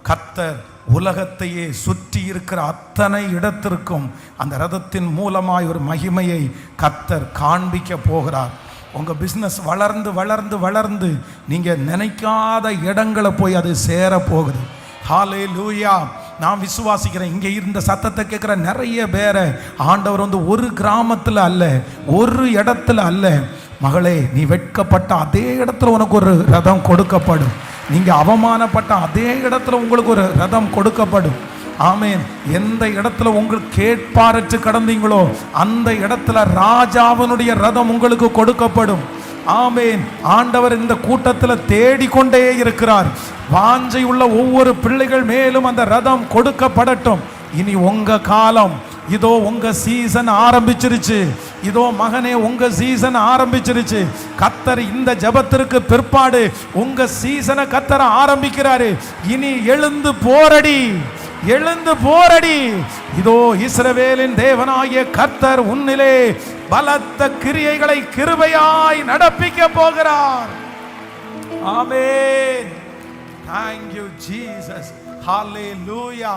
கர்த்தர் உலகத்தையே சுற்றி இருக்கிற அத்தனை இடத்திற்கும் அந்த ரதத்தின் மூலமாய் ஒரு மகிமையை கர்த்தர் காண்பிக்க போகிறார். உங்கள் பிஸ்னஸ் வளர்ந்து வளர்ந்து வளர்ந்து நீங்கள் நினைக்காத இடங்களை போய் அது சேர போகுது. ஹல்லேலூயா. நான் விசுவாசிக்கிறேன், இங்கே இருந்த சத்தத்தை கேட்குற நிறைய பேரை ஆண்டவர் ஒரு கிராமத்தில் அல்ல, ஒரு இடத்துல அல்ல, மகளே நீ வெட்கப்பட்ட அதே இடத்துல உனக்கு ஒரு ரதம் கொடுக்கப்படும். நீங்கள் அவமானப்பட்ட அதே இடத்துல உங்களுக்கு ஒரு ரதம் கொடுக்கப்படும். ஆமேன். எந்த இடத்துல உங்களுக்கு கேட்பாரற்று கடந்தீங்களோ அந்த இடத்துல ராஜாவினுடைய ரதம் உங்களுக்கு கொடுக்கப்படும். ஆமேன். ஆண்டவர் இந்த கூட்டத்தில் தேடிக்கொண்டே இருக்கிறார். வாஞ்சை உள்ள ஒவ்வொரு பிள்ளைகள் மேலும் அந்த ரதம் கொடுக்கப்படட்டும். இனி உங்க காலம், இதோ உங்க சீசன் ஆரம்பிச்சிருச்சு. இதோ மகனே உங்க சீசன் ஆரம்பிச்சிருச்சு. கர்த்தர் இந்த ஜெபத்திற்கு பிற்பாடு உங்க சீசனை கர்த்தர் ஆரம்பிக்கிறாரு. இனி எழுந்து போரடி, எழுந்து போரடி. இதோ இஸ்ரவேலின் தேவனாகிய கர்த்தர் உன்னிலே பலத்த கிரியைகளை கிருபையாய் நடப்பிக்க போகிறார். ஆமென். Thank you Jesus. Hallelujah.